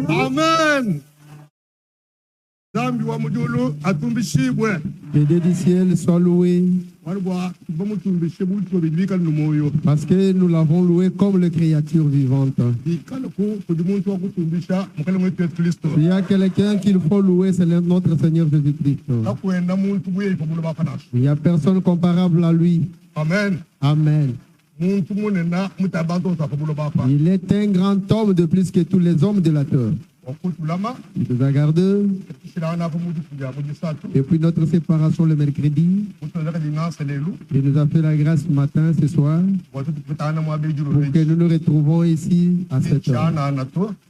Amen. Que Dieu du ciel soit loué. Parce que nous l'avons loué comme les créatures vivantes. S'il y a quelqu'un qu'il faut louer, c'est notre Seigneur Jésus-Christ. Il n'y a personne comparable à lui. Amen. Amen. Il est un grand homme de plus que tous les hommes de la terre. Il nous a gardés. Depuis notre séparation le mercredi, il nous a fait la grâce ce matin, ce soir, pour que nous nous retrouvons ici à cette heure.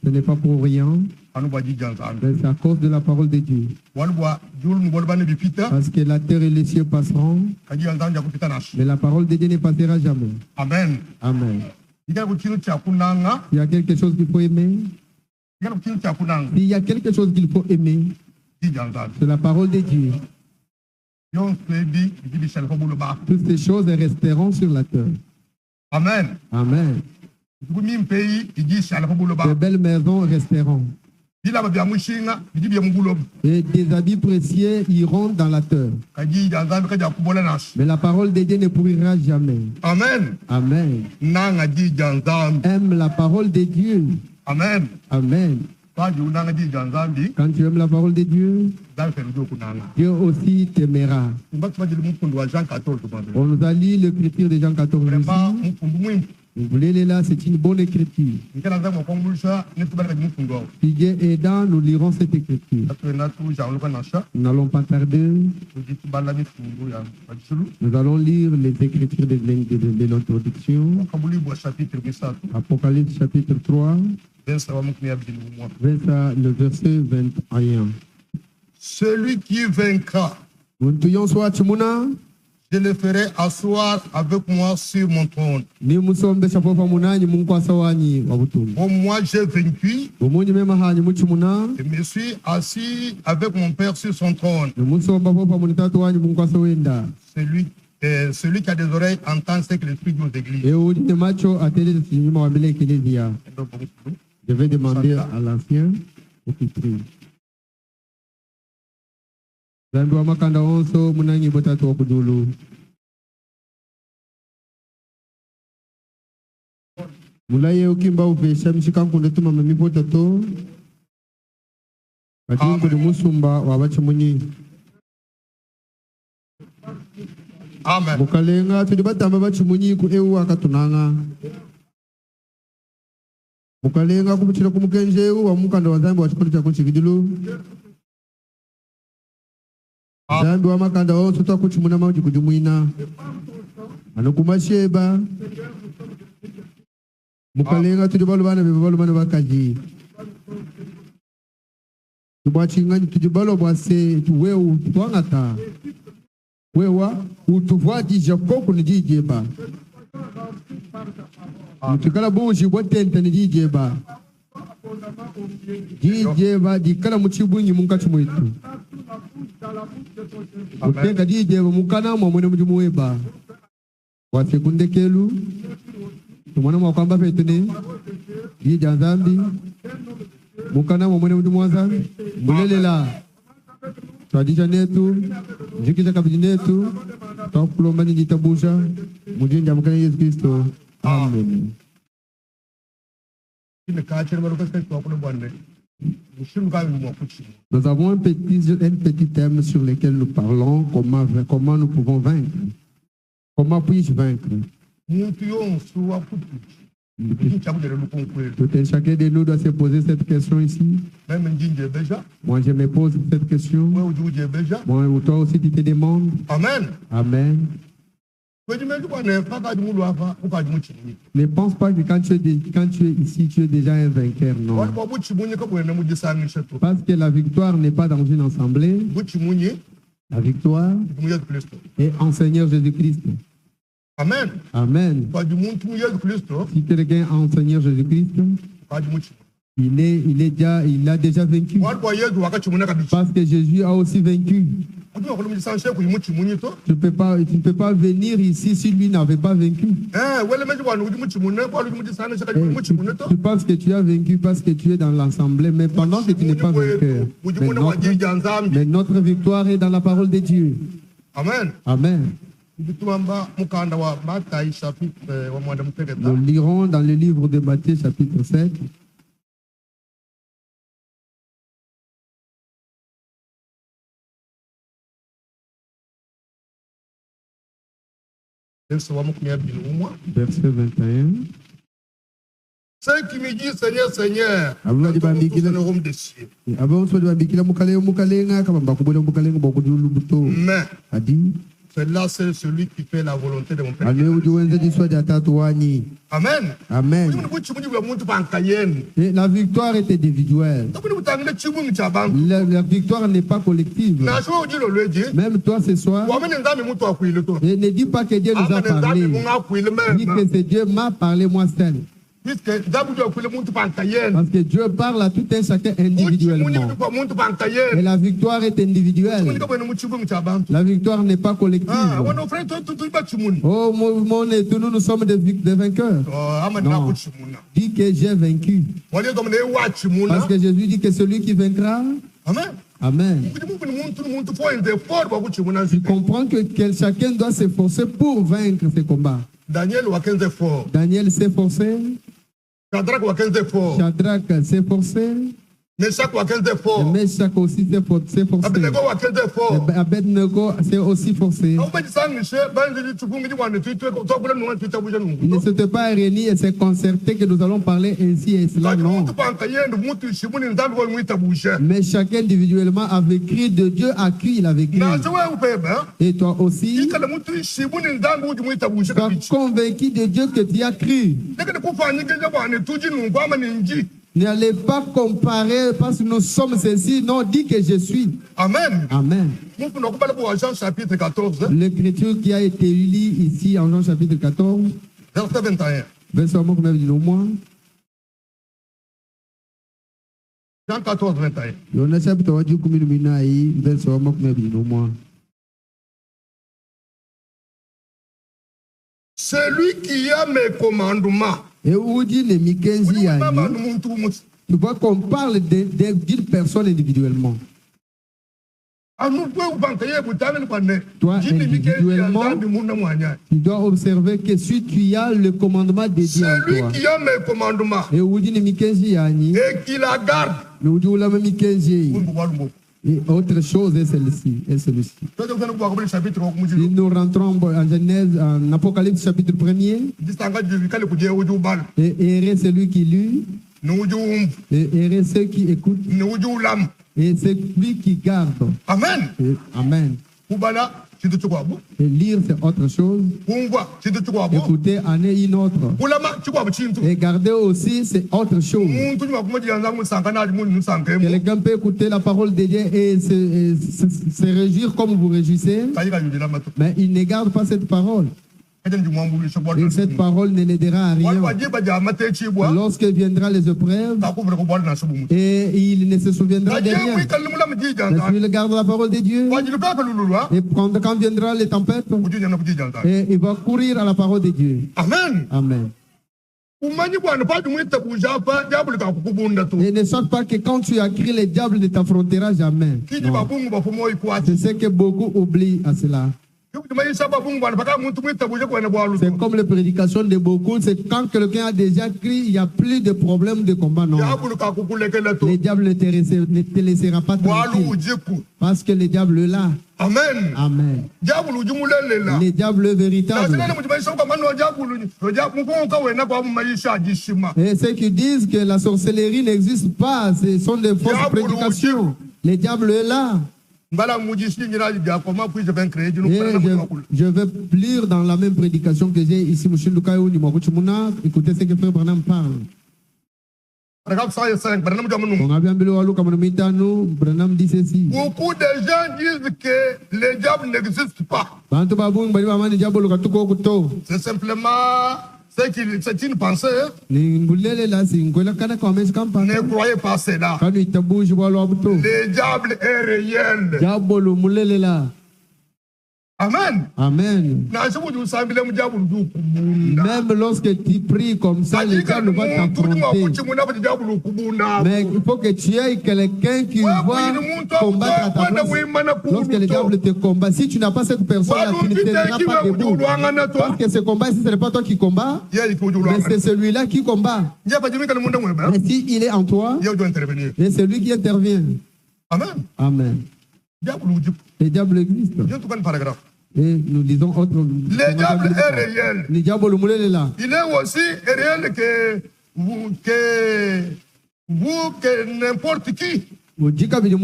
Ce n'est pas pour rien, mais c'est à cause de la parole de Dieu. Parce que la terre et les cieux passeront, mais la parole de Dieu ne passera jamais. Amen. Amen. Il y a quelque chose qu'il faut aimer. Il y a quelque chose qu'il faut aimer. C'est la parole de Dieu. Toutes ces choses resteront sur la terre. Amen. Amen. De belles maisons resteront. Et des habits précieux iront dans la terre. Mais la parole de Dieu ne pourrira jamais. Amen. Amen. Aime la parole de Dieu. Amen. Amen. Quand tu aimes la parole de Dieu, Dieu aussi t'aimera. On nous a lu l'écriture de Jean 14. Vous voulez les là, c'est une bonne écriture. Si Dieu est dans, nous lirons cette écriture. Nous n'allons pas tarder. Nous allons lire les écritures de l'introduction. Apocalypse chapitre 3. Le verset 21. Celui qui vaincra, je le ferai asseoir avec moi sur mon trône. Moi j'ai vaincu. Je me suis assis avec mon Père sur son trône. Celui qui a des oreilles entend ce que l'Esprit dit aux églises. Je vais demander à l'ancien pour qu'il prie. Mulaye ukimba uvesha mshikankunde tuma mamipota to katingu ni musumba wabachimunyi. Amen. Mukalenga tulibatamba bachimunyi ku ewu akatunanga. Mukalenga kumuchira kumukenje ewu wa mukanda wa zambi wa chikondo cha kunchikidilu. Zambi wa makanda onso twakuchimuna mauji kujumuina. Anokumasheba. Mukalenga tujibalo bana bebalo bana bakaji. Tubachingani tujibalo bwase tuweu twangata. Wewa utuvwa dija koko ni dijeba. Mutukala buji bwatenta ni dijeba. Dijeba dikala muchibunyi munkachi mwetu. Utenga dijeba mukana mwamwene mjumuweba. Wasekunde kelu. Tumwana mwakamba fetune. Dija Nzambi. Mukana mwamwene mjumuwaza. Mulelela. Tradisha netu. Jikisha kabidi netu. Takulomba ni jitabusha. Mujinja mukana Yesu Kristo. Amen. Nous avons un petit thème sur lequel nous parlons, comment nous pouvons vaincre. Comment puis-je vaincre? Tout et chacun de nous doit se poser cette question ici. Moi, je me pose cette question. Moi, toi aussi, tu te demandes. Amen. Amen. Ne pense pas que quand tu es ici, tu es déjà un vainqueur, non. Parce que la victoire n'est pas dans une assemblée. La victoire est en Seigneur Jésus-Christ. Amen. Amen. Si quelqu'un est en Seigneur Jésus-Christ, il a déjà vaincu. Parce que Jésus a aussi vaincu. Tu ne peux pas venir ici si lui n'avait pas vaincu. Tu penses que tu as vaincu parce que tu es dans l'assemblée, mais pendant que tu n'es pas vainqueur. Mais notre victoire est dans la parole de Dieu. Amen. Amen. Nous lirons dans le livre de Matthieu chapitre 7. Verset 21. Ceux qui me disent Seigneur, Seigneur, mais là c'est celui qui fait la volonté de mon Père. Amen. Amen. Et la victoire est individuelle. La victoire n'est pas collective. Même toi ce soir, et ne dis pas que Dieu nous a parlé. Dis que c'est Dieu m'a parlé moi seul. Parce que Dieu parle à tout un chacun individuellement. Et la victoire est individuelle. La victoire n'est pas collective. Oh, mon et tout, nous sommes des vainqueurs. Non. Dis que j'ai vaincu. Parce que Jésus dit que celui qui vaincra. Amen. Amen. Tu comprends que chacun doit s'efforcer pour vaincre ce combat. Daniel s'est forcé. Shadrach s'est forcé. Meshach aussi s'est forcé. Abednego s'est aussi forcé. Il ne s'était pas réuni et s'est concerté que nous allons parler ainsi et cela, non. Mais chacun individuellement avait crié de Dieu à qui il avait crié. Et toi aussi, tu as convaincu de Dieu que tu as crié. N'allez pas comparer parce que nous sommes ceci. Non, dis que je suis. Amen. Amen. Jean chapitre 14. L'écriture qui a été lue ici en Jean chapitre 14. Verset 21. Verset au moins. Jean 14, 21. Celui qui a mes commandements. Et où dit les Mikenzi à tu vois qu'on parle d'une personne individuellement. Toi, individuellement, tu dois observer que si tu as le commandement de Dieu en toi. Celui qui a mes commandements et où dit les Mikenzi à et qui la garde. Et autre chose est celle-ci. Si nous rentrons en Genèse, en Apocalypse chapitre 1er, et errer celui qui lit, et errer ceux qui écoutent, Et c'est lui qui garde. Amen. Amen. Et lire, c'est autre chose. Écouter en est une autre. Et garder aussi, c'est autre chose. Quelqu'un peut écouter la parole de Dieu et se réjouir comme vous réjouissez, mais il ne garde pas cette parole. Et cette parole ne l'aidera à rien. Lorsque viendra les épreuves, et il ne se souviendra de rien. Mais s'il garde la parole de Dieu, et quand viendra les tempêtes, et il va courir à la parole de Dieu. Amen. Amen. Et ne sache pas que quand tu as crié, le diable ne t'affrontera jamais. C'est ce que beaucoup oublient à cela. C'est comme les prédications de beaucoup, c'est quand quelqu'un a déjà crié, il n'y a plus de problème de combat. Non. Le diable ne te laissera pas tranquille. Parce que le diable est là. Amen. Amen. Le diable est véritable. Et ceux qui disent que la sorcellerie n'existe pas, ce sont des fausses prédications. Le diable est là. Et je vais lire dans la même prédication que j'ai ici, M. Lukayo Nimakuchimuna. Écoutez ce que Frère Branham parle. Branham dit ceci. Beaucoup de gens disent que le diable n'existe pas. C'est simplement c'est une pensée. Ne croyez pas cela. Le diable est réel. Amen. Amen. Même lorsque tu pries comme ça, le diable va t'affronter. Mais il faut que tu aies quelqu'un qui va combattre à ta place. Lorsque le diable te combat, si tu n'as pas cette personne-là, tu ne tiendras pas debout. Parce que ce combat, si ce n'est pas toi qui combats, mais c'est celui-là qui combat. Mais s'il est en toi, et c'est lui qui intervient. Amen. Amen. Le diable existe. Et nous disons autre. Le diable est réel. Il est aussi réel que n'importe qui. Vous devez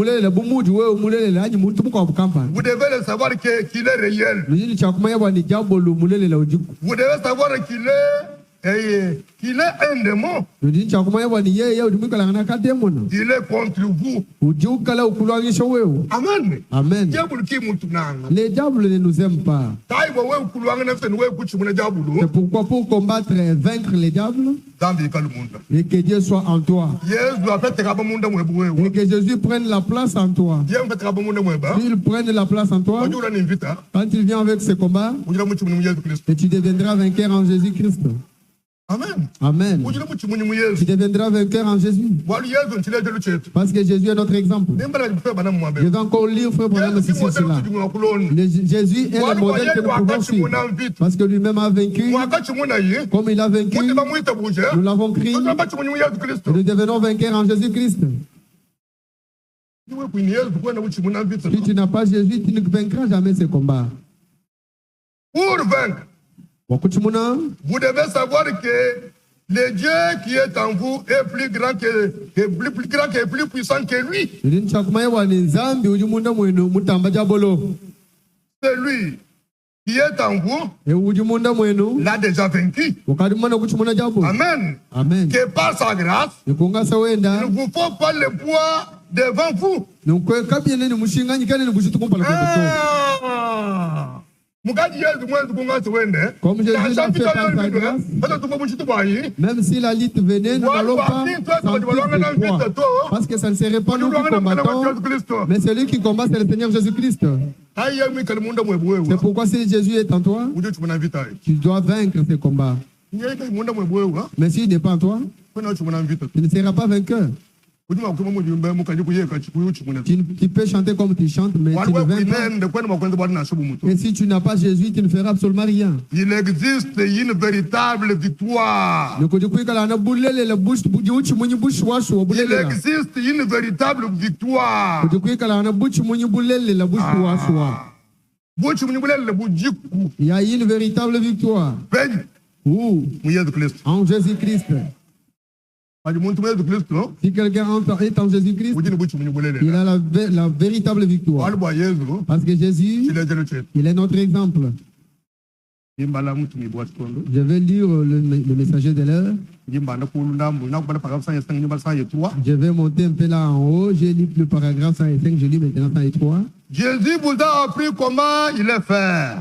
le savoir qu'il est réel. Vous devez savoir qu'il est un démon. Il est contre vous. Amen. Amen. Les diables ne nous aiment pas. C'est pourquoi pour combattre et vaincre les diables, et que Dieu soit en toi. Et que Jésus prenne la place en toi. S'il prenne la place en toi, quand il vient avec ce combat, et tu deviendras vainqueur en Jésus-Christ. Amen. Amen. Tu deviendras vainqueur en Jésus. Parce que Jésus est notre exemple. Je vais encore lire Frère Branham sur cela. Jésus est le modèle que nous pouvons suivre. Parce que lui-même a vaincu. Comme il a vaincu, nous l'avons crié. Nous devenons vainqueurs en Jésus-Christ. Si tu n'as pas Jésus, tu ne vaincras jamais ce combat. Pour vaincre, vous devez savoir que le Dieu qui est en vous est plus grand et plus puissant que lui. Celui qui est en vous l'a déjà vaincu. Amen. Amen. Que par sa grâce, il ne vous faut pas le poids devant vous. Comme Jésus l'a fait par sa grâce, même si la lutte venait, nous n'allons pas sentir de poids. Parce que ça ne serait pas nous qui combattons, mais celui qui combat, c'est le Seigneur Jésus-Christ. C'est pourquoi si Jésus est en toi, tu dois vaincre ce combat. Mais s'il n'est pas en toi, tu ne seras pas vainqueur. Tu peux chanter comme tu chantes, mais tu ne vaincras pas. Et si tu n'as pas Jésus, tu ne feras absolument rien. Il existe une véritable victoire. Il existe une véritable victoire. Il y a une véritable victoire. En Jésus-Christ. Si quelqu'un est en Jésus-Christ, il a la véritable victoire. Parce que Jésus, il est notre exemple. Je vais lire le messager de l'heure. Je vais monter un peu là en haut. J'ai lu le paragraphe 105, je lis maintenant 103. Jésus vous a appris comment il est fait.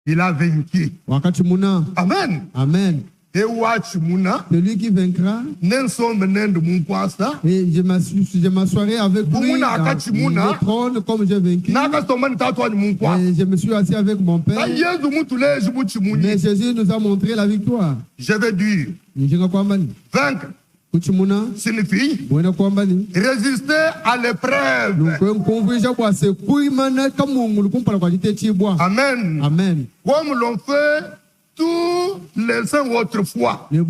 Il a vaincu. Amen. Amen. Celui qui vaincra, et je m'assoirai avec lui dans le trône comme j'ai vaincu. Et je me suis assis avec mon Père. Mais Jésus nous a montré la victoire. Je vais dire, vaincre signifie résister à l'épreuve. Amen. Amen. Comme l'ont fait tous les saints autrefois. C'est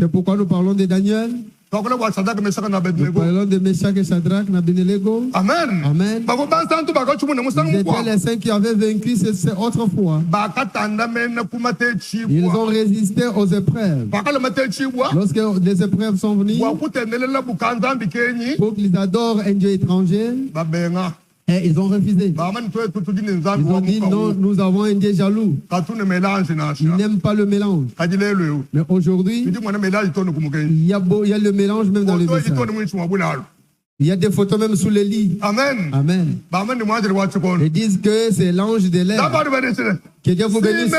pourquoi nous parlons de Daniel. Nous parlons de Meshach et Shadrach, Abednego. Amen. Amen. C'était les saints qui avaient vaincu autrefois. Ils ont résisté aux épreuves. Lorsque les épreuves sont venues, pour qu'ils adorent un Dieu étranger, et ils ont refusé. Ils ont dit non, nous avons un Dieu jaloux. Il n'aime pas le mélange. Mais aujourd'hui, il y a le mélange même dans les dessins. Il y a des photos même sous les lits. Amen. Amen. Ils disent que c'est l'ange de l'air. Que Dieu vous bénisse. Ce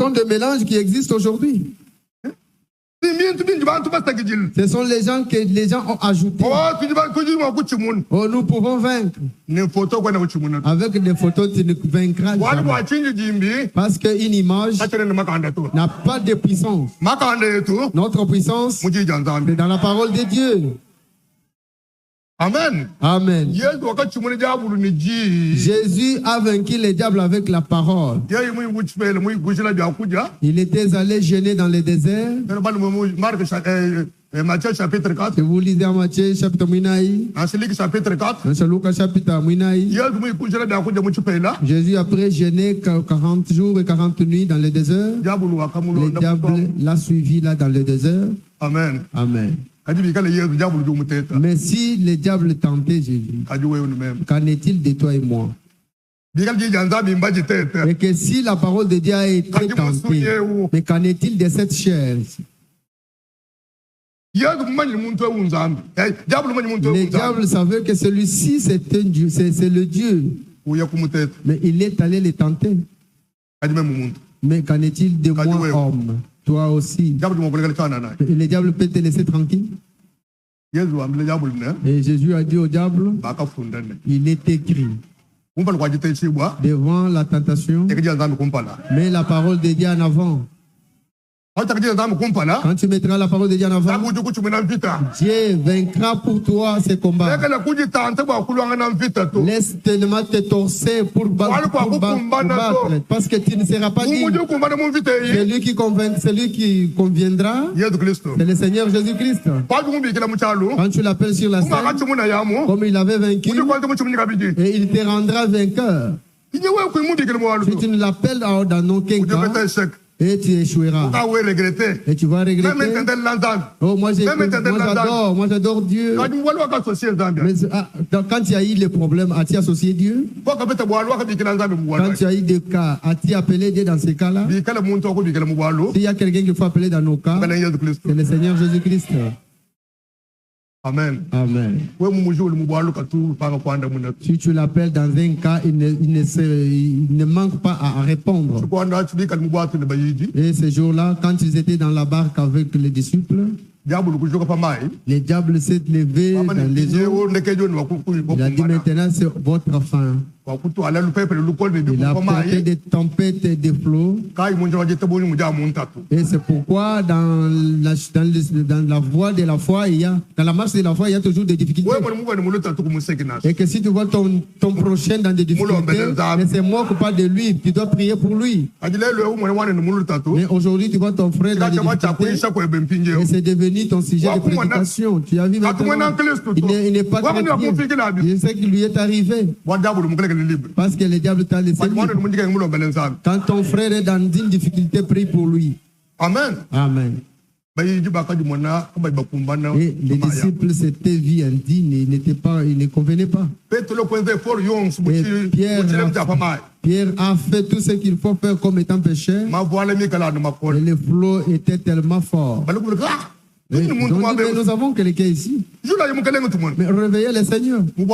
sont des mélanges qui existent aujourd'hui. Ce sont les gens que les gens ont ajoutés. Oh, nous pouvons vaincre. Avec des photos, tu ne vaincras jamais. Parce qu'une image n'a pas de puissance. Notre puissance, c'est dans la parole de Dieu. Amen. Amen. Jésus a vaincu les diables avec la parole. Il était allé jeûner dans le désert. Matthieu chapitre 4. Si vous lisez en Matthieu chapitre 4. Luc chapitre 4. Dans Luc chapitre 4. Jésus après jeûné 40 jours et 40 nuits dans le désert. Le diable l'a suivi là dans le désert. Amen. Amen. Mais si le diable tentait Jésus, qu'en est-il de toi et moi? Et que si la parole de Dieu a été tentée, mais qu'en est-il de cette chair? Le diable savait que celui-ci c'est un Dieu, c'est le Dieu. Mais il est allé le tenter. Mais qu'en est-il de moi, homme? Toi aussi. Le diable peut te laisser tranquille. Et Jésus a dit au diable, il est écrit devant la tentation, mais la parole de Dieu en avant. Quand tu mettras la parole de Dieu en avant, Dieu vaincra pour toi ces combats. Laisse tellement te torser pour battre. Parce que tu ne seras pas digne. Celui qui conviendra, c'est le Seigneur Jésus-Christ. Quand tu l'appelles sur la scène, comme il avait vaincu, et il te rendra vainqueur. Si tu ne l'appelles dans aucun cas, et tu échoueras. Et tu vas regretter. Oh, moi j'adore Dieu. Mais quand tu as eu les problèmes, as-tu associé Dieu? Quand tu as eu des cas, as-tu appelé Dieu dans ces cas-là? S'il y a quelqu'un qu'il faut appeler dans nos cas, c'est le Seigneur Jésus-Christ. Amen. Amen. Si tu l'appelles dans un cas, il ne manque pas à répondre. Et ce jour-là, quand ils étaient dans la barque avec les disciples, le diable s'est levé dans les eaux. Il a dit maintenant c'est votre fin. Il a porté des tempêtes et des flots. Et c'est pourquoi dans la voie de la foi, dans la marche de la foi, il y a toujours des difficultés. Et que si tu vois ton prochain dans des difficultés, c'est moi qui parle de lui, tu dois prier pour lui. Mais aujourd'hui, tu vois ton frère dans des difficultés, et c'est devenu ton sujet de prédication. Tu as vu maintenant, il n'est pas chrétien. Je sais qu'il lui est arrivé. libre. Parce que le diable t'a laissé libre. Quand ton frère est dans une difficulté, prie pour lui. Amen. Amen. Et les disciples, c'était vie indigne, il ne convenait pas. Et Pierre a fait tout ce qu'il faut faire comme étant pécheur. Et le flot était tellement fort. Donc, nous avons quelqu'un ici. Mais réveillez le Seigneur. Et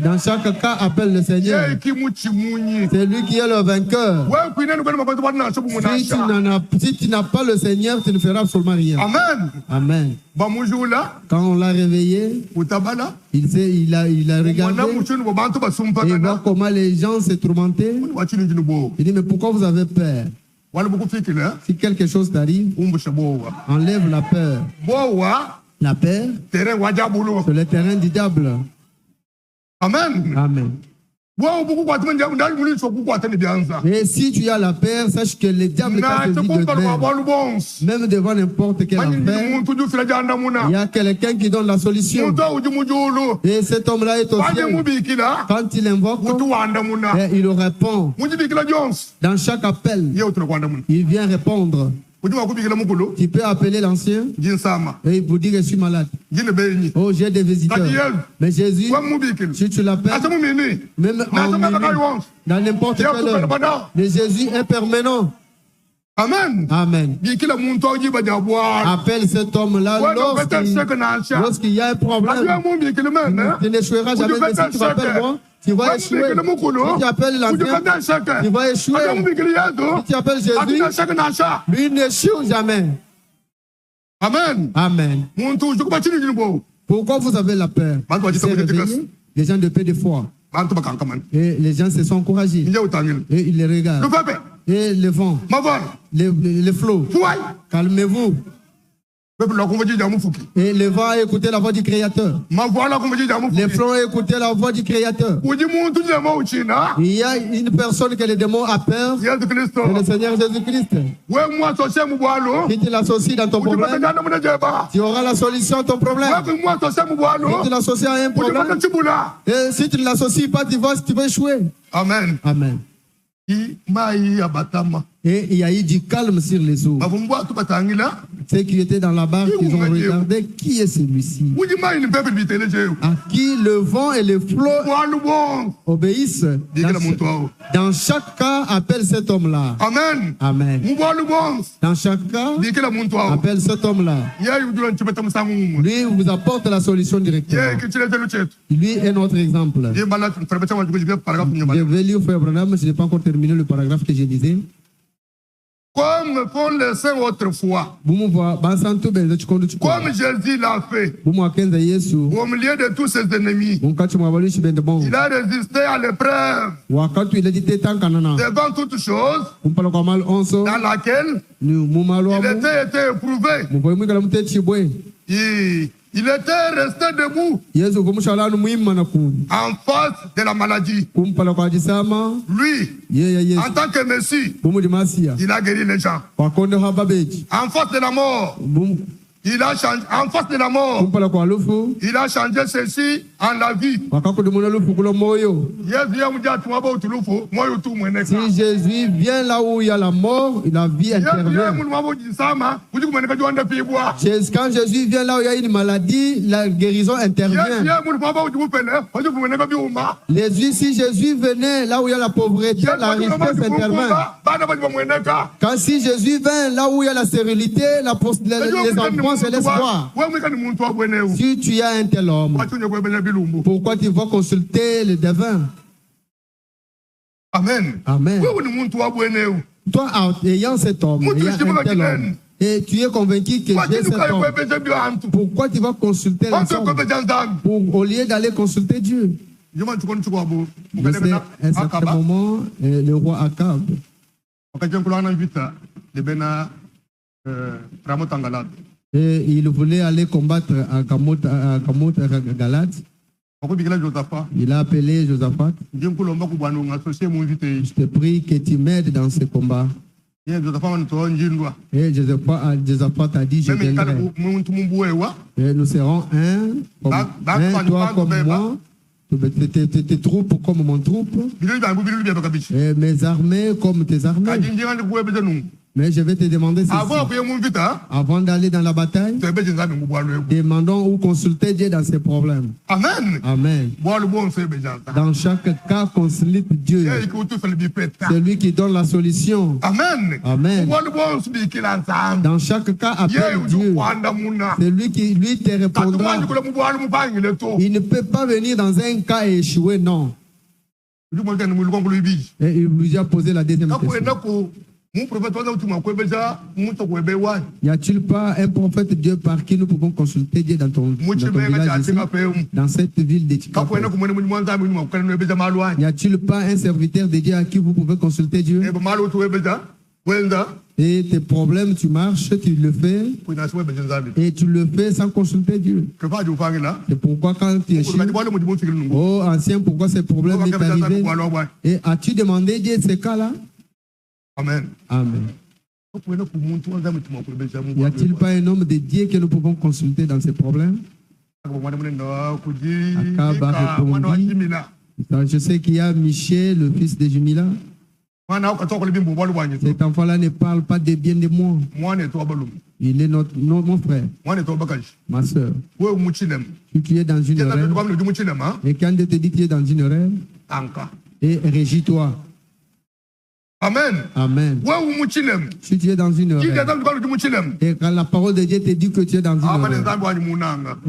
dans chaque cas, appelle le Seigneur. C'est lui qui est le vainqueur. Si tu n'as pas le Seigneur, tu ne feras absolument rien. Amen. Amen. Quand on l'a réveillé, il a regardé et voit comment les gens se tourmentaient. Il dit, mais pourquoi vous avez peur? Si quelque chose t'arrive, enlève la peur. La peur, c'est le terrain du diable. Amen. Amen. Et si tu as la peur, sache que le diable t'a saisi de même devant n'importe quel affaire, il y a quelqu'un qui donne la solution. Et cet homme-là est au ciel. Quand il invoque, il répond. Dans chaque appel, il vient répondre. Tu peux appeler l'ancien et il vous dit que je suis malade. Oh, j'ai des visiteurs. Mais Jésus, si tu l'appelles, même dans n'importe quelle heure, mais Jésus est permanent. Amen. Amen. Appelle cet homme-là lorsqu'il y a un problème. Tu n'échoueras jamais, mais si tu m'appelles moi, tu vas échouer. Si tu appelles l'ancien, tu vas échouer. Si tu appelles Jésus, lui n'échoue jamais. Amen. Amen. Pourquoi vous avez la peur? Les gens de paix de foi. Et les gens se sont encouragés. Et ils les regardent. Et le vent, le flot. Calmez-vous. Et le vent a écouté la voix du Créateur. Les flots ont écouté la voix du Créateur. Il y a une personne que le démon a peur. C'est le Seigneur Jésus-Christ. Si tu l'associes dans ton problème, tu auras la solution à ton problème. Si tu l'associes à un problème, et si tu ne l'associes pas, tu vas échouer. Amen. Amen. Et il y a eu du calme sur les eaux. Ceux qui étaient dans la barque, ils ont regardé qui est celui-ci. À qui le vent et le flot obéissent. Dans chaque cas, appelle cet homme-là. Amen. Amen. Dans chaque cas, appelle cet homme-là. Lui vous apporte la solution directement. Lui est notre exemple. Je vais lire Frère Branham, je n'ai pas encore terminé le paragraphe que je disais. Comme font les saints autrefois. Comme Jésus l'a fait. Au milieu de tous ses ennemis. Il a résisté à l'épreuve. Devant toutes choses. Dans laquelle il était éprouvé. Il était resté debout en face de la maladie. Lui, en tant que Messie, il a guéri les gens. En face de la mort, il a changé, en face de la mort, il a changé ceci en la vie. Si Jésus vient là où il y a la mort, la vie intervient. Quand Jésus vient là où il y a une maladie, la guérison intervient. Si Jésus venait là où il y a la pauvreté, la richesse intervient. Quand si Jésus vient là où il y a la stérilité, les enfants se laissent voir. Si tu as un tel homme, pourquoi tu vas consulter le devin? Amen. Amen. Toi, ayant cet homme, ayant un tel homme, et tu es convaincu que j'ai cet homme, pourquoi tu vas consulter l'homme au lieu d'aller consulter Dieu? À un certain moment, le roi Akab, et il voulait aller combattre à Galate. Il a appelé Josaphat. Je te prie que tu m'aides dans ce combat. Et Josaphat a dit, je viendrai. Et nous serons un, toi comme moi. Tes troupes comme mon troupe. Et mes armées comme tes armées. Mais je vais te demander ceci. Avant d'aller dans la bataille, demandons ou consulter Dieu dans ses problèmes. Amen. Amen. Dans chaque cas, consulte Dieu. C'est lui qui donne la solution. Amen. Amen. Dans chaque cas, appelle Dieu. C'est lui qui lui te répondra. Il ne peut pas venir dans un cas et échouer, non. Et il lui a posé la deuxième question. Y a-t-il pas un prophète de Dieu par qui nous pouvons consulter Dieu dans ton village ici, dans cette ville de Tchikapé? Y a-t-il pas un serviteur de Dieu à qui vous pouvez consulter Dieu? Et tes problèmes, tu marches, tu le fais, et tu le fais sans consulter Dieu. C'est pourquoi quand tu es chez oh ancien, pourquoi ce problème est arrivé? Et as-tu demandé Dieu ces cas-là? Amen. Amen. Y a-t-il pas un homme de Dieu que nous pouvons consulter dans ces problèmes? Akab a répondu. Je sais qu'il y a Michel, le fils de Jumila. Cet enfant-là ne parle pas de bien de moi. Il est mon frère, ma soeur. Si tu es dans une erreur, et quand Dieu te dit que tu es dans une erreur, et régis-toi. Amen. Amen. Si tu es dans une erreur, et quand la parole de Dieu te dit que tu es dans une erreur,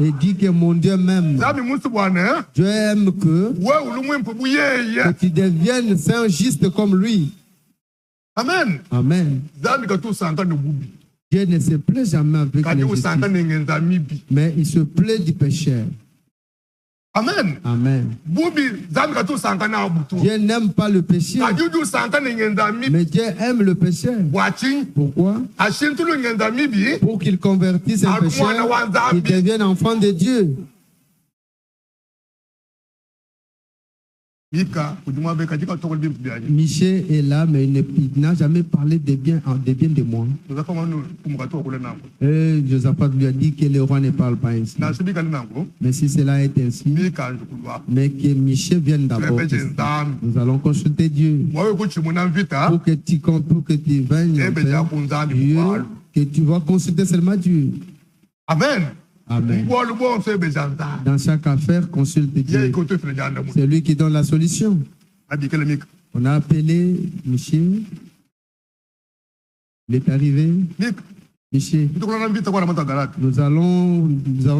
et dit que mon Dieu m'aime, Dieu aime que tu deviennes saint juste comme lui. Amen. Amen. Dieu ne se plaît jamais avec les justices, mais il se plaît du pécheur. Amen. Amen. Dieu n'aime pas le péché, mais Dieu aime le péché. Pourquoi? Pour qu'il convertisse un pécheur, qu'il devienne enfant de Dieu. Michel est là, mais il n'a jamais parlé de bien de moi. Et Josaphat lui a dit que le roi ne parle pas ainsi. Mais si cela est ainsi, mais que Michel vienne d'abord, nous allons consulter Dieu pour que tu viennes, Dieu, que tu vas consulter seulement Dieu. Amen. Amen. Dans chaque affaire, consulte Dieu. C'est lui qui donne la solution. On a appelé Michel. Il est arrivé. Michel, nous allons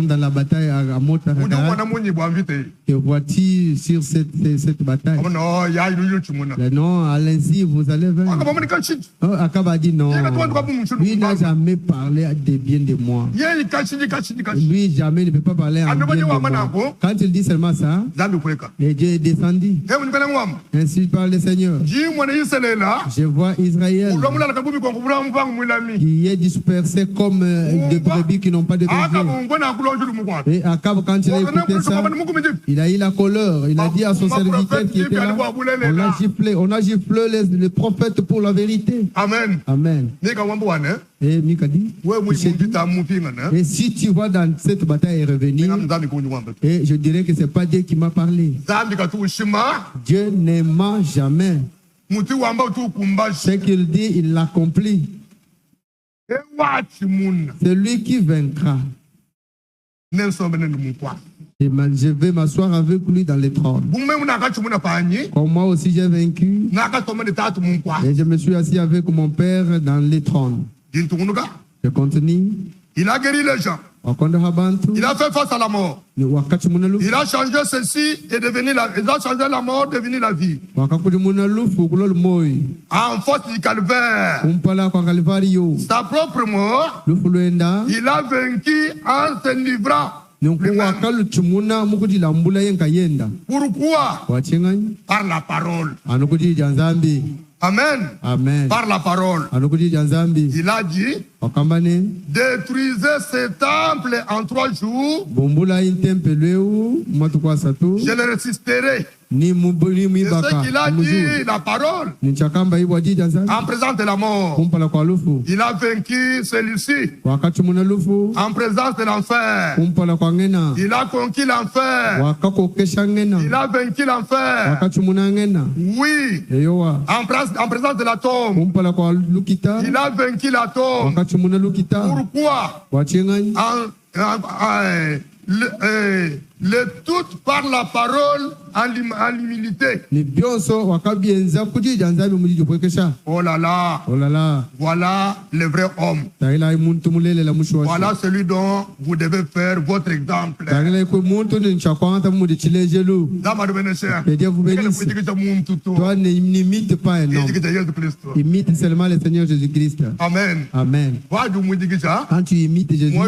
dans la bataille à Motara. Que vois-tu sur cette bataille? Non, allez-y, vous allez vers. Akab a dit non. Lui n'a jamais parlé de bien de moi. Lui jamais ne peut pas parler en bien de moi. Quand il dit seulement ça, et Dieu est descendu. Ainsi parle le Seigneur. Je vois Israël qui est dispersé. C'est comme des brebis qui n'ont pas de berger. Et Akab, quand il a écouté ça, il a eu la colère. Il a dit à son serviteur qui était là, on a giflé les prophètes pour la vérité. Amen. Amen. Et Mika dit, et si tu vois dans cette bataille revenir, et je dirais que ce n'est pas Dieu qui m'a parlé. Dieu ne ment jamais. Ce qu'il dit, il l'accomplit. C'est lui qui vaincra. Et je vais m'asseoir avec lui dans les trônes. Comme moi aussi j'ai vaincu. Et je me suis assis avec mon père dans les trônes. Je continue. Il a guéri les gens. Il a fait face à la mort. Il a changé ceci et il a changé la mort devenir la vie. En force du calvaire, sa propre mort, il a vaincu en se livrant. Pourquoi? Par la parole. Amen. Amen. Par la parole. Il a dit, Détruisez ce temple en 3 jours. Je le résisterai. C'est ce qu'il a dit, la parole. En présence de la mort. Il a vaincu celui-ci. En présence de l'enfer. Il a conquis l'enfer. Il a vaincu l'enfer. Oui. En présence de la tombe. Il a vaincu la tombe. Pourquoi? Le tout par la parole en l'humilité. Oh là là. Voilà le vrai homme. Voilà celui dont vous devez faire votre exemple. Toi n'imite pas un homme. Imite seulement le Seigneur Jésus-Christ. Amen. Amen. Quand tu imites Jésus,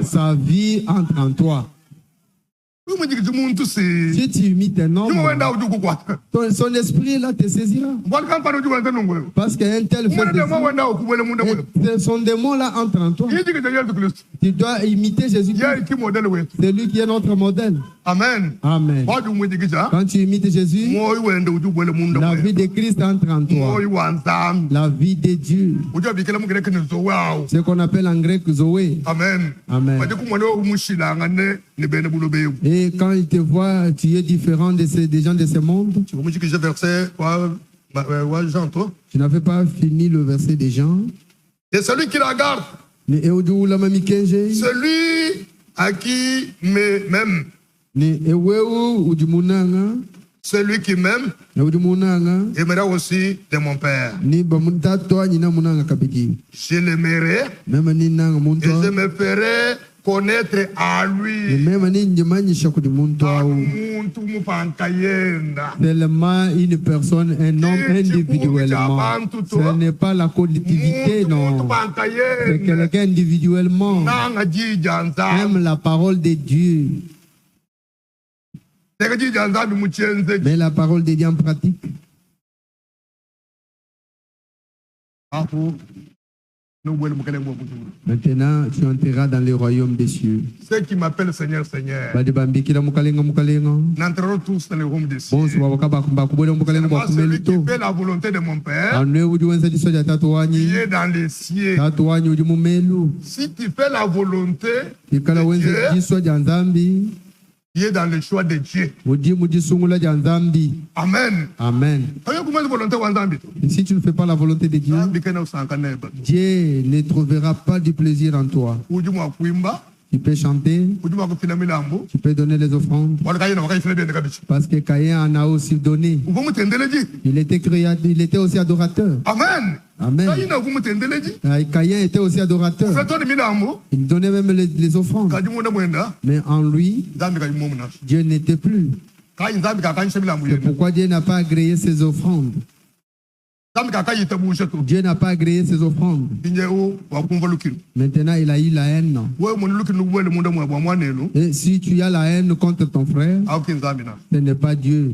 sa vie entre en toi. Si tu imites un homme, son esprit là te saisira. Parce qu'un tel fait son démon là entre en toi. Tu dois imiter Jésus. C'est lui qui est notre modèle. Amen. Amen. Quand tu imites Jésus, la vie de Christ entre en toi. La vie de Dieu. Ce qu'on appelle en grec Zoé. Amen. Amen. Et quand il te voit, tu es différent des gens de ce monde. Tu n'avais pas fini le verset des gens. Et celui qui la garde. Celui à qui m'aime. Celui qui m'aime aimera aussi de mon Père. Je l'aimerai et je me ferai connaître à lui. Tellement une personne, un homme individuellement. Ce n'est pas la collectivité, non. C'est quelqu'un individuellement. Aime la parole de Dieu. Mais la parole de Dieu en pratique. Maintenant, tu entreras dans le royaume des cieux. Ceux qui m'appellent Seigneur, Seigneur, n'entreront tous dans le royaume des cieux. Celui qui fait la volonté de mon Père, qui est dans les cieux. Si tu fais la volonté de Dieu, qui est dans le choix de Dieu. Amen. Amen. Si tu ne fais pas la volonté de Dieu, Dieu ne trouvera pas du plaisir en toi. Tu peux chanter, tu peux donner les offrandes. Parce que Caïn en a aussi donné. Il était aussi adorateur. Amen. Amen. Caïn était aussi adorateur. Il donnait même les offrandes. Mais en lui, Dieu n'était plus. C'est pourquoi Dieu n'a pas agréé ses offrandes. Dieu n'a pas agréé ses offrandes. Maintenant, il a eu la haine. Et si tu as la haine contre ton frère, ce n'est pas Dieu.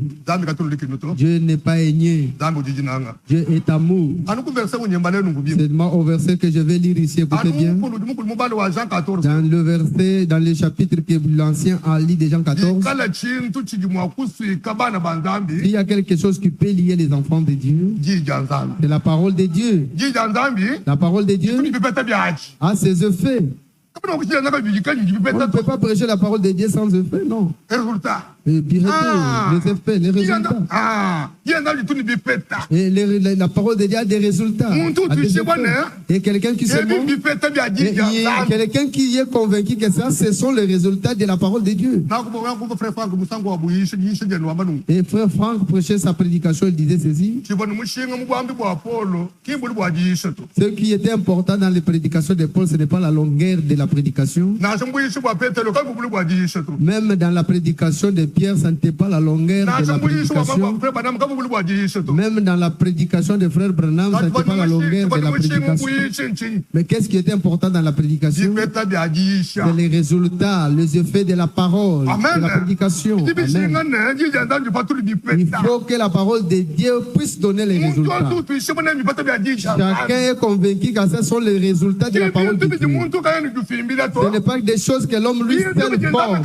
Dieu n'est pas aigné. Dieu est amour. C'est seulement au verset que je vais lire ici, écoutez bien. Dans le verset, dans le chapitre que l'Ancien a lu de Jean 14, il y a quelque chose qui peut lier les enfants de Dieu. C'est la parole de Dieu. La parole de Dieu a ses effets. On ne peut pas prêcher la parole de Dieu sans effet, non. Les effets, les résultats. Et la parole de Dieu a des résultats. Et quelqu'un qui se montre, quelqu'un qui est convaincu que ça, ce sont les résultats de la parole de Dieu. Et frère Franck prêchait sa prédication, il disait ceci. Ce qui était important dans les prédications de Paul, ce n'est pas la longueur de la prédication. Même dans la prédication de Pierre, ça n'était pas la longueur de la prédication. Même dans la prédication de frère Branham, ça n'était pas la longueur de la prédication. Mais qu'est-ce qui était important dans la prédication? C'est les résultats, les effets de la parole, de la prédication. Amen. Il faut que la parole de Dieu puisse donner les résultats. Chacun est convaincu que ce sont les résultats de la parole de Dieu. Ce n'est pas des choses que l'homme lui seul forme,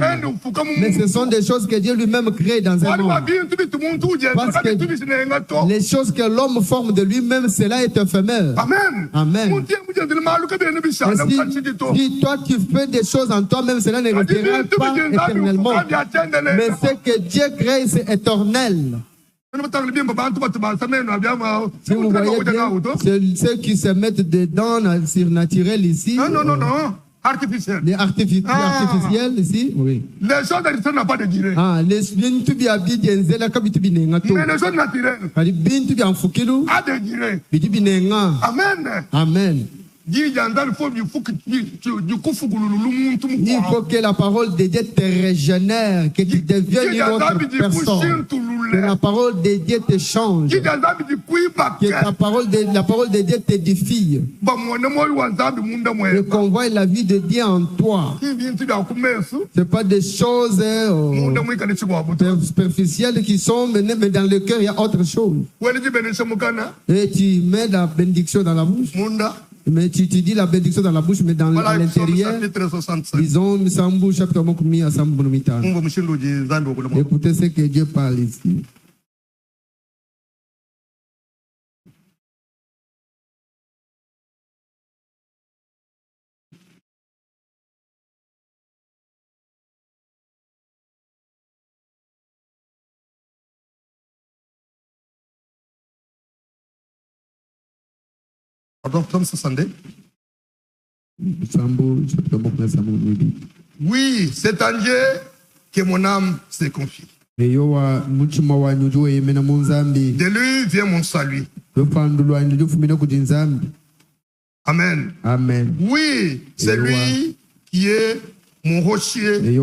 mais ce sont des choses que Dieu lui-même crée dans un monde. Parce que les choses que l'homme forme de lui-même, cela est éphémère. Amen. Amen. Si toi tu fais des choses en toi-même, cela ne restera pas éternellement. Mais ce que Dieu crée, c'est éternel. Si vous voyez bien, ceux qui se mettent dedans surnaturel ici. Non. Artificiel. Les artificiels ici, oui. Les choses naturelles n'ont pas de durée. Mais les choses naturelles a de durée. Amen. Amen. Il faut que la parole de Dieu te régénère, que tu deviennes une autre personne. Que la parole de Dieu te change. Que la parole de Dieu t'édifie. Le convoi et la vie de Dieu en toi. Ce n'est pas des choses superficielles qui sont menées, mais dans le cœur, il y a autre chose. Et tu mets la bénédiction dans la bouche. Mais tu dis la bénédiction dans la bouche, mais dans l'intérieur, disons, chapitre 65. Écoutez ce que Dieu parle ici. Oui, c'est en Dieu que mon âme se confie. De lui vient mon salut. Amen. Amen. Oui, c'est lui qui est mon rocher et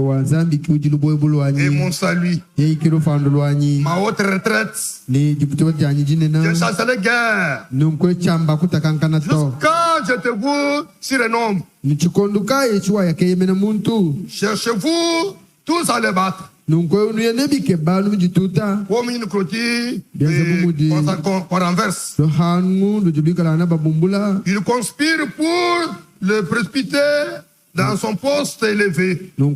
mon salut. Ma haute retraite. Je chasse les guerres. Quand je te vois sur un homme, cherchez-vous tous à les battre. Comme une clôture qu'on renverse. Il conspire pour le précipiter dans son poste élevé. Il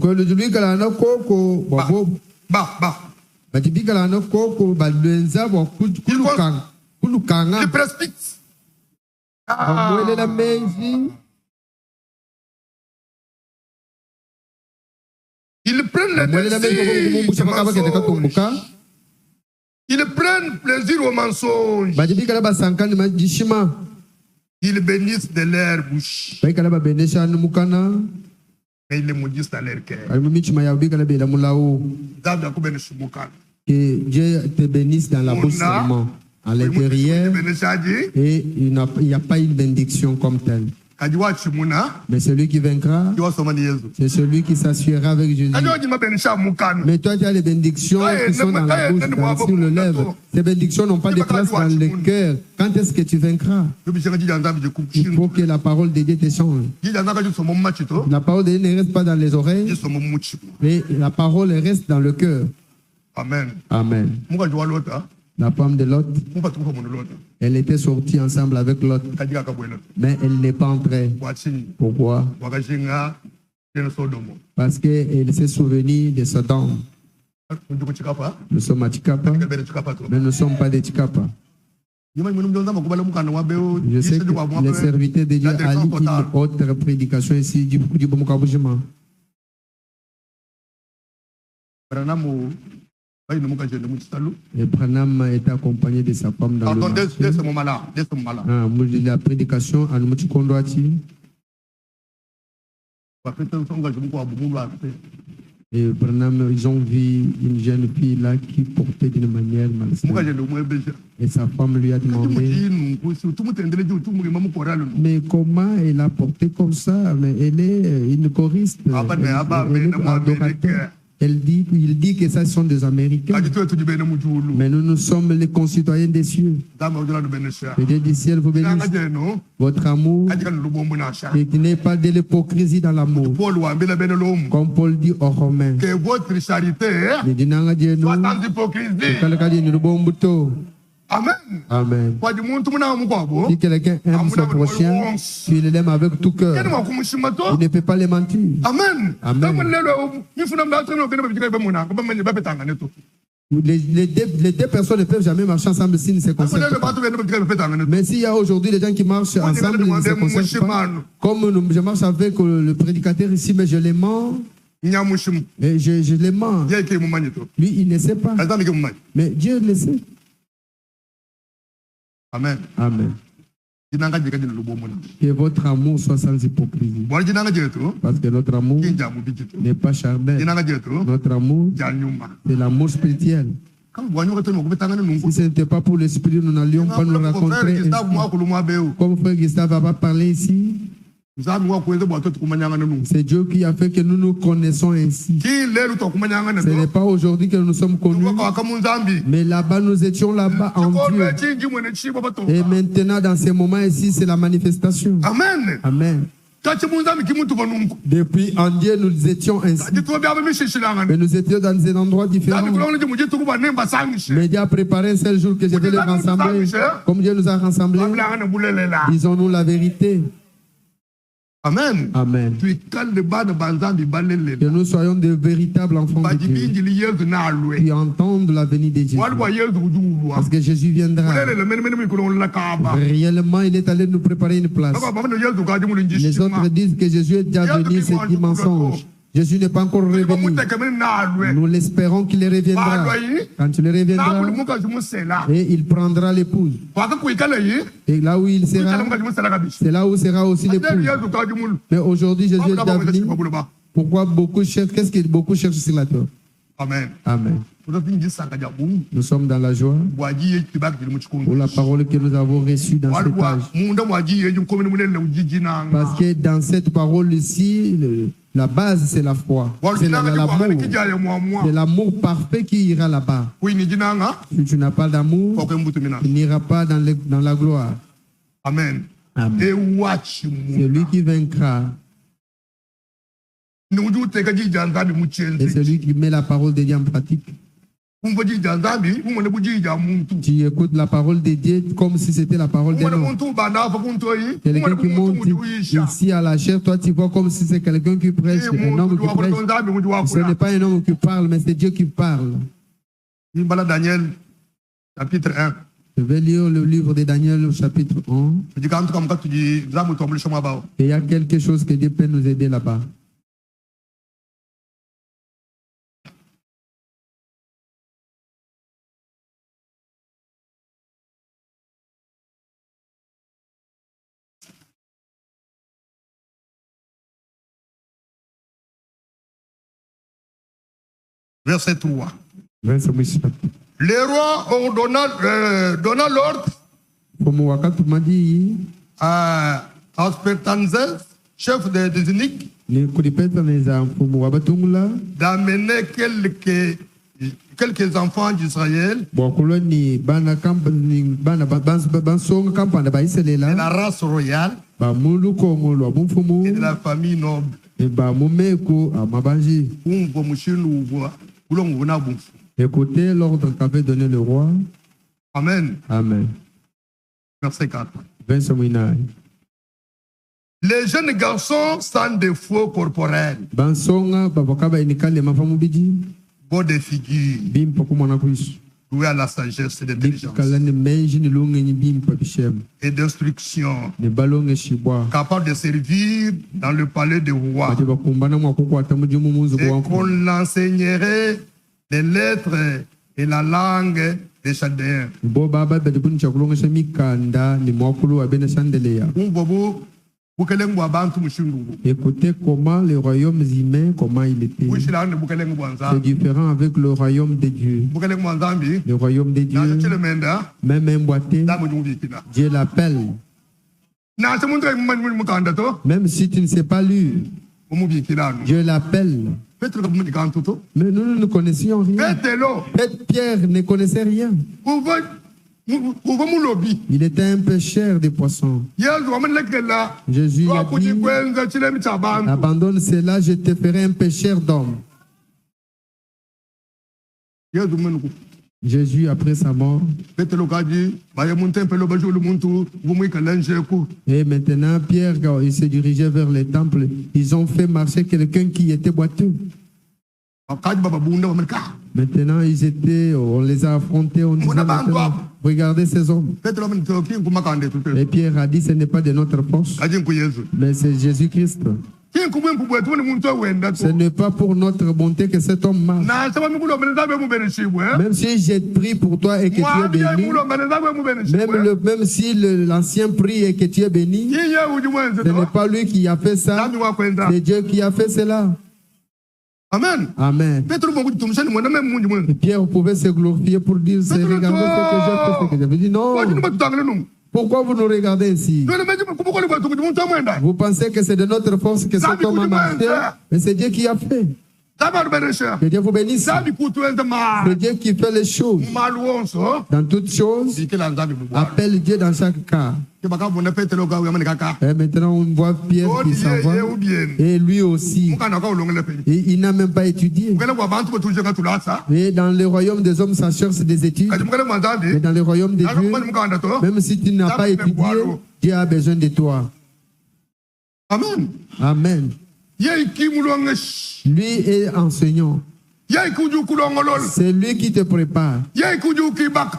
précipite. Ils prennent le mensonge. Ils prennent plaisir au mensonge. Ils bénissent de leur bouche. Mais ils les maudissent dans leur cœur. Que Dieu te bénisse dans la bouche seulement. À l'intérieur, et il n'y a pas une bénédiction comme telle. Mais celui qui vaincra, c'est celui qui s'assurera avec Jésus. Mais toi, tu as les bénédictions qui sont dans la bouche, sur le lèvre. Ces bénédictions n'ont pas de place dans le cœur. Quand est-ce que tu vaincras? Il faut que la parole de Dieu te change. La parole de Dieu ne reste pas dans les oreilles, mais la parole reste dans le cœur. Amen. Amen. La femme de Lot, elle était sortie ensemble avec Lot, mais elle n'est pas entrée. Pourquoi? Parce qu'elle s'est souvenue de Sodome. Nous sommes à Chikapa, mais nous ne sommes pas des Chikapa. Je sais que les serviteurs de Dieu a lu une autre prédication ici du Bomokabujima. Et Branham est accompagné de sa femme dans le marché. La prédication à Mouchikondouati. Et Branham, ils ont vu une jeune fille là qui portait d'une manière malsaine. Et sa femme lui a demandé, mais comment elle a porté comme ça? Mais elle est une choriste. Elle est adoratrice. il dit que ça sont des Américains. Mais nous sommes les concitoyens des cieux. Le Dieu du ciel vous bénisse. Votre amour, et qu'il n'y ait pas de l'hypocrisie dans l'amour. Comme Paul dit aux Romains. Que votre charité soit sans hypocrisie. Amen. Amen. Si quelqu'un aime son prochain, tu l'aime avec tout cœur. Il ne peut pas les mentir. Amen. Amen. Les deux personnes ne peuvent jamais marcher ensemble s'ils ne se concertent pas. Mais s'il y a aujourd'hui des gens qui marchent ensemble, ils ne se concertent pas. Comme je marche avec le prédicateur ici, mais je les mens. Et je les mens. Lui, il ne sait pas. Mais Dieu le sait. Amen. Amen. Que votre amour soit sans hypocrisie. Parce que notre amour n'est pas charnel. Notre amour, c'est l'amour spirituel. Si ce n'était pas pour l'esprit, nous n'allions pas nous rencontrer. Comme frère Gustave va pas parler ici. C'est Dieu qui a fait que nous nous connaissons ainsi. Ce n'est pas aujourd'hui que nous sommes connus. Mais là-bas, nous étions là-bas en Dieu. Et maintenant, dans ces moments ici, c'est la manifestation. Amen. Amen. Depuis en Dieu, nous étions ainsi. Mais nous étions dans un endroit différent. Mais Dieu a préparé un seul jour que je vais les rassembler. Comme Dieu nous a rassemblés, disons-nous la vérité. Amen. Amen. Que nous soyons de véritables enfants de Dieu qui entendent la venue de Jésus. Parce que Jésus viendra. Réellement, il est allé nous préparer une place. Les autres disent que Jésus est déjà venu, c'est un mensonge. Jésus n'est pas encore revenu. Nous l'espérons qu'il reviendra. Quand il reviendra, et il prendra l'épouse. Et là où il sera, c'est là où sera aussi l'épouse. Mais aujourd'hui, Jésus est déjà venu. Pourquoi beaucoup cherchent? Qu'est-ce que beaucoup cherchent sur la terre? Amen. Amen. Nous sommes dans la joie pour la parole que nous avons reçue dans cet âge. Parce que dans cette parole ici, la base, c'est la foi. C'est l'amour. C'est l'amour parfait qui ira là-bas. Si tu n'as pas d'amour, tu n'iras pas dans la gloire. Amen. Amen. C'est lui qui vaincra. Et c'est lui qui met la parole de Dieu en pratique. Tu écoutes la parole de Dieu comme si c'était la parole de l'homme. Quelqu'un qui monte ici à la chair, toi tu vois comme si c'est quelqu'un qui prêche, un homme qui prêche. Ce n'est pas un homme qui parle, mais c'est Dieu qui parle. Daniel, chapitre 1. Je vais lire le livre de Daniel au chapitre 1. Et il y a quelque chose que Dieu peut nous aider là-bas. Verset 3. Le roi donna l'ordre à Aspertanzès, chef des eunuques, d'amener quelques enfants d'Israël de la race royale et de la famille noble. Écoutez l'ordre qu'avait donné le roi. Amen. Amen. Verset 4. Les jeunes garçons sans défaut corporel, beaux de figure, doués à la sagesse et d'intelligence et d'instruction, capables de servir dans le palais du roi, et qu'on l'enseignerait les lettres et la langue des Chaldéens. Écoutez comment le royaume humain, comment il était. C'est différent avec le royaume de Dieu. Le royaume de Dieu, même un boité, Dieu l'appelle. Même si tu ne sais pas lire, Dieu l'appelle. Mais nous ne connaissions rien. Pierre ne connaissait rien. Il était un pêcheur de poissons. Jésus a dit, abandonne cela, je te ferai un pêcheur d'hommes. Jésus, après sa mort, et maintenant Pierre, il se dirigeait vers les temples. Ils ont fait marcher quelqu'un qui était boiteux. Maintenant, on les a affrontés. On disait, regardez ces hommes. Et Pierre a dit, ce n'est pas de notre force, mais c'est Jésus-Christ. Ce n'est pas pour notre bonté que cet homme marche. Même si j'ai prié pour toi et que tu es béni, même si l'ancien prie et que tu es béni, ce n'est pas lui qui a fait ça, c'est Dieu qui a fait cela. Amen. Amen. Et Pierre pouvait se glorifier pour dire, c'est regardez ce que j'ai fait, ce que j'ai fait. Non. Pourquoi vous nous regardez ici? Vous pensez que c'est de notre force que cet homme a marché, mais c'est Dieu qui a fait. Que Dieu vous bénisse. C'est Dieu qui fait les choses. Dans toutes choses, appelle Dieu dans chaque cas. Et maintenant, on voit Pierre qui s'en va. Et lui aussi. Et il n'a même pas étudié. Et dans le royaume des hommes, ça cherche des études. Et dans le royaume de Dieu, même si tu n'as pas étudié, Dieu a besoin de toi. Amen. Amen. Lui est enseignant. C'est lui qui te prépare.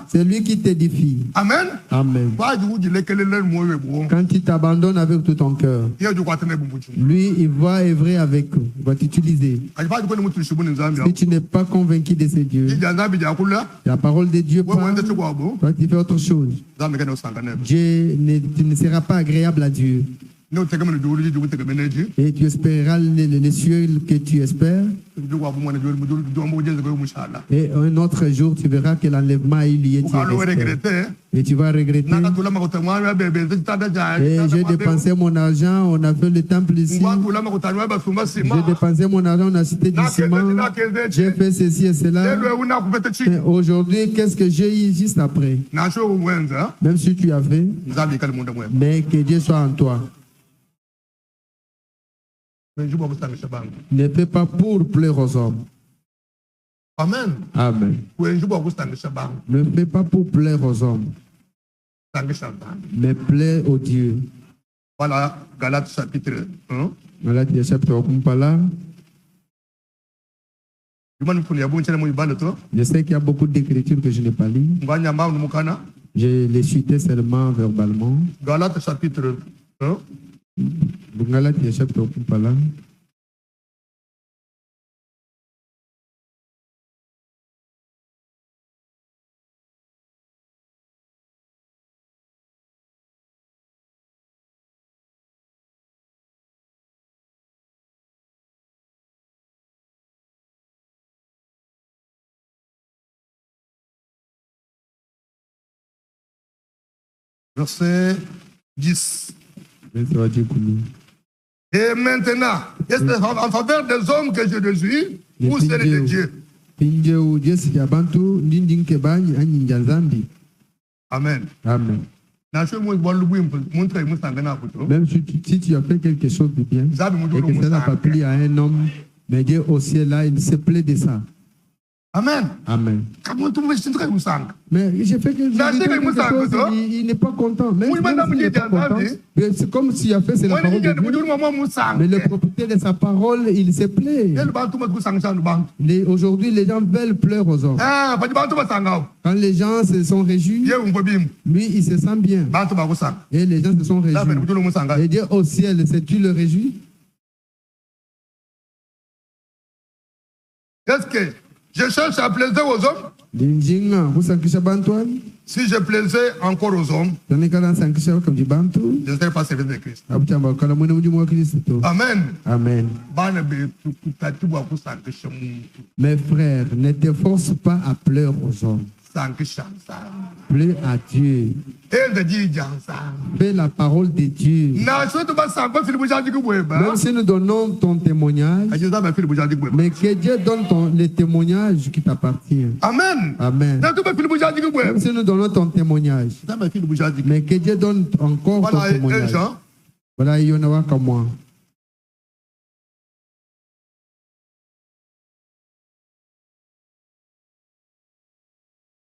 C'est lui qui t'édifie. Amen. Amen. Quand tu t'abandonnes avec tout ton cœur, lui, il va œuvrer avec vous. Il va t'utiliser. Si tu n'es pas convaincu de ce Dieu, la parole de Dieu parle, toi tu fais autre chose. Dieu tu ne seras pas agréable à Dieu. Et tu espéreras les cieux que tu espères. Et un autre jour, tu verras que l'enlèvement a eu lieu. Et tu vas regretter. Et j'ai dépensé mon argent, on a fait le temple ici. J'ai dépensé mon argent, on a cité du ciment. J'ai fait ceci et cela. Et aujourd'hui, qu'est-ce que j'ai eu juste après? Même si tu as fait, mais que Dieu soit en toi. Ne fais pas pour plaire aux hommes. Amen. Amen. Ne fais pas pour plaire aux hommes, mais plaire au Dieu. Voilà, Galates chapitre 1. Galates chapitre 1. Je sais qu'il y a beaucoup d'écritures que je n'ai pas lues. Je les citais seulement verbalement. Galates chapitre 1. Galates chapitre 1. Verset 10. Et maintenant, en faveur des hommes que je réjouis, ou c'est de Dieu. Amen. Amen. Même si tu as fait quelque chose de bien, et que ça n'a pas plu à un homme, mais Dieu au ciel là, il se plaît de ça. Amen. Amen. Mais j'ai fait quelque chose, il n'est pas content. Même c'est comme s'il a fait, c'est la parole de Dieu. Mais le propriétaire de sa parole, il se plaît. Aujourd'hui, les gens veulent pleurer aux hommes. Quand les gens se sont réjouis, lui, il se sent bien. Et les gens se sont réjouis. Et Dieu au ciel, c'est-tu le réjouis? Est-ce que je cherche à plaisir aux hommes? Si je plaisais encore aux hommes, je ne serais pas serviteur de Christ. Amen. Amen. Mes frères, ne te force pas à pleurer aux hommes. Plais à Dieu. Fais la parole de Dieu. Même si nous donnons ton témoignage, mais que Dieu donne le témoignage qui t'appartient. Amen. Amen. Même si nous donnons ton témoignage, mais que Dieu donne encore ton témoignage. Voilà, il y en a comme moi.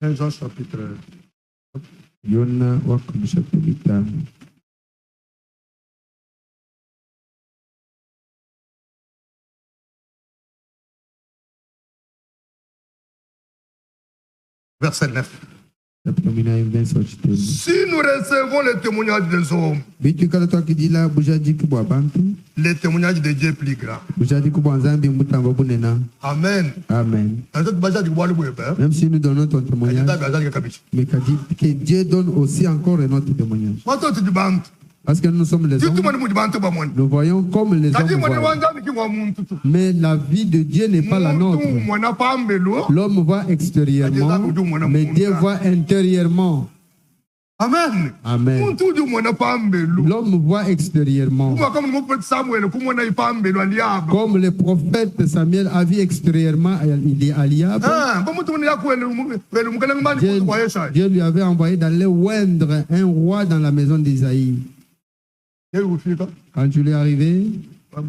Jean chapitre. Yona wakum chapitre. Verset 9. Si nous recevons le témoignage des hommes, le témoignage de Dieu est plus grand. Amen. Amen. Même si nous donnons ton témoignage, mais que Dieu donne aussi encore un autre témoignage. Parce que nous sommes les hommes, nous voyons comme les hommes voient. Mais la vie de Dieu n'est pas la nôtre. L'homme voit extérieurement, mais Dieu voit intérieurement. Amen. Amen. L'homme voit extérieurement. Comme le prophète Samuel a vu extérieurement Eliab. Dieu lui avait envoyé d'aller oindre un roi dans la maison d'Isaïe. Quand tu l'es arrivé, il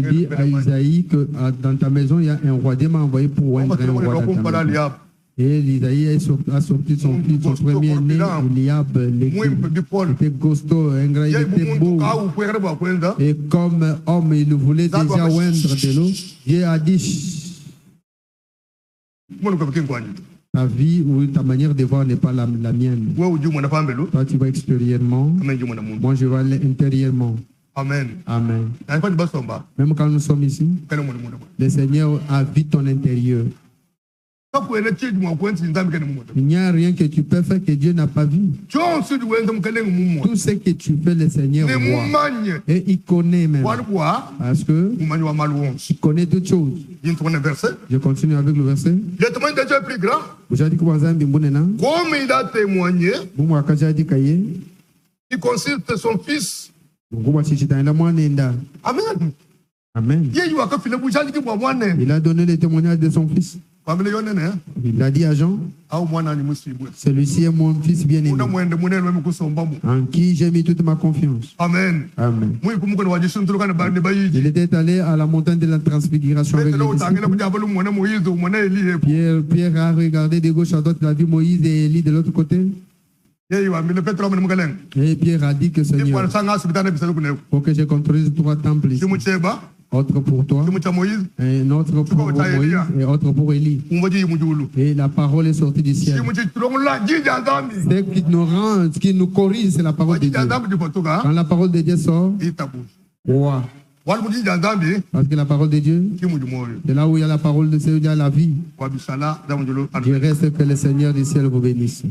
dit à Isaïe que dans ta maison, il y a un roi. Dieu m'a envoyé pour oindre un roi dans ta maison. Et Isaïe a sorti son fils, son premier-né, Eliab, était costaud, ingrat, il était beau. Et comme homme, il voulait déjà oindre de l'eau. Dieu a dit, ta vie ou ta manière de voir n'est pas la mienne. Toi, tu vas extérieurement. Moi, je vais aller intérieurement. Amen. Amen. Même quand nous sommes ici, le Seigneur a vu ton intérieur. Il n'y a rien que tu peux faire que Dieu n'a pas vu. Tout ce que tu fais, le Seigneur voit. Et il connaît même. Parce que il connaît toutes choses. Je continue avec le verset. Le témoignage de Dieu est plus grand. Comme il a témoigné, il consulte son fils. Amen. Amen. Il a donné le témoignage de son fils. Il a dit à Jean, celui-ci est mon fils bien-aimé, en qui j'ai mis toute ma confiance. Amen. Amen. Il était allé à la montagne de la transfiguration avec les disciples. Pierre a regardé de gauche à droite, il a vu Moïse et Élie de l'autre côté. Et Pierre a dit que Seigneur, pour que je construise 3 temples ici. Autre pour toi, un autre pour Moïse et autre pour Élie. Et la parole est sortie du ciel. Ce qui nous corrige, c'est la parole de Dieu. Quand la parole de Dieu sort, wow. Parce que la parole de Dieu, c'est là où il y a la parole de Dieu, il y a la vie. Je reste que le Seigneur du ciel vous bénisse.